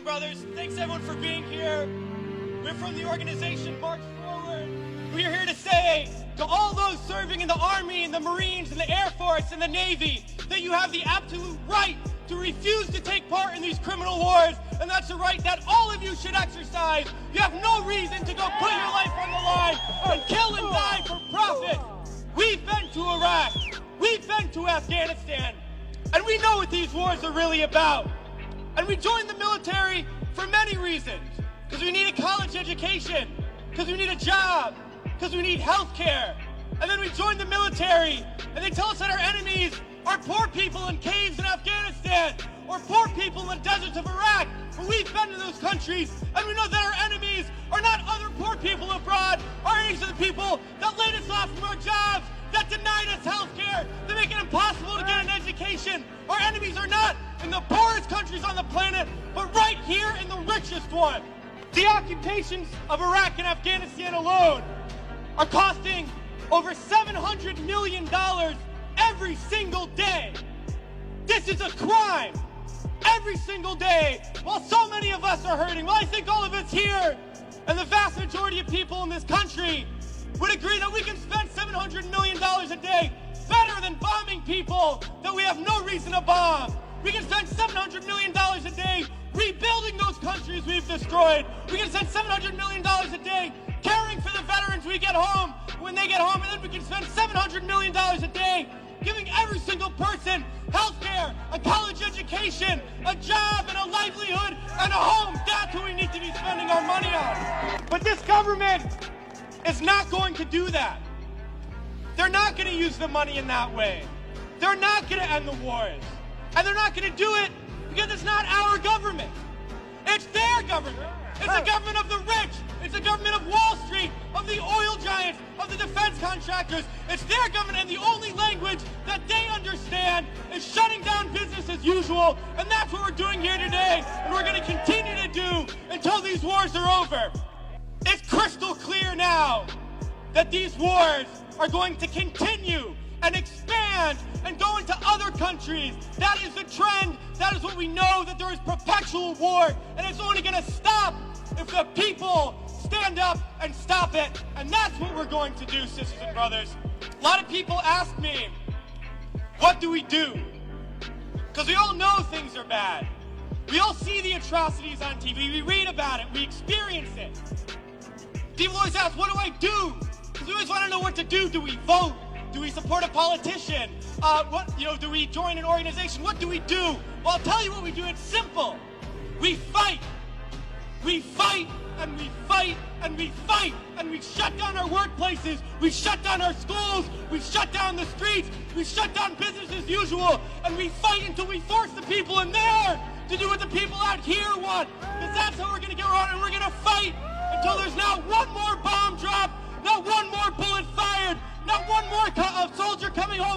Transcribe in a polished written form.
and brothers. Thanks everyone for being here. We're from the organization March Forward. We are here to say to all those serving in the Army and the Marines and the Air Force and the Navy that you have the absolute right to refuse to take part in these criminal wars, and that's a right that all of you should exercise. You have no reason to go put your life on the line and kill and die for profit. We've been to Iraq, we've been to Afghanistan, and we know what these wars are really about. And we joined the military for many reasons. Because we need a college education, because we need a job, because we need health care. And then we joined the military, and they tell us that our enemies are poor people in caves in Afghanistan, or poor people in the deserts of Iraq. But we've been to those countries, and we know that our enemies are not other poor people abroad. Our enemies are the people that laid us off from our jobs, that denied us health care, that make it impossible to get an education. Our enemies are not in the poorest countries on the planet, but right here in the richest one. The occupations of Iraq and Afghanistan alone are costing over $700 million every single day. This is a crime every single day, while so many of us are hurting. Well, I think all of us here and the vast majority of people in this country would agree that we can spend $700 million a day better than bombing people that we have no reason to bomb. We can spend $700 million a day rebuilding those countries we've destroyed. We can spend $700 million a day caring for the veterans we get home when they get home, and then we can spend $700 million a day giving every single person health care, a college education, a job, and a livelihood, and a home. That's what we need to be spending our money on. But this government is not going to do that. They're not going to use the money in that way. They're not going to end the wars. And they're not going to do it because it's not our government. It's their government. It's the government of the rich. It's the government of Wall Street, of the oil giants, of the defense contractors. It's their government, and the only language that they understand is shutting down business as usual. And that's what we're doing here today, and we're going to continue to do until these wars are over. It's crystal clear now that these wars are going to continue and expand and go into other countries. That is the trend. That is what we know, that there is perpetual war, and it's only going to stop if the people stand up and stop it. And that's what we're going to do, sisters and brothers. A lot of people ask me, what do we do? Because we all know things are bad. We all see the atrocities on TV. We read about it. We experience it. People always ask, what do I do? Because we always want to know what to do. Do we vote? Do we support a politician? Do we join an organization? What do we do? Well, I'll tell you what we do. It's simple. We fight. We fight, and we fight, and we fight, and we shut down our workplaces. We shut down our schools. We shut down the streets. We shut down business as usual, and we fight until we force the people in there to do what the people out here want. Because that's how we're going to get around, and we're going to fight until there's not one more bomb drop, not one more bullet fired, not one more soldier coming home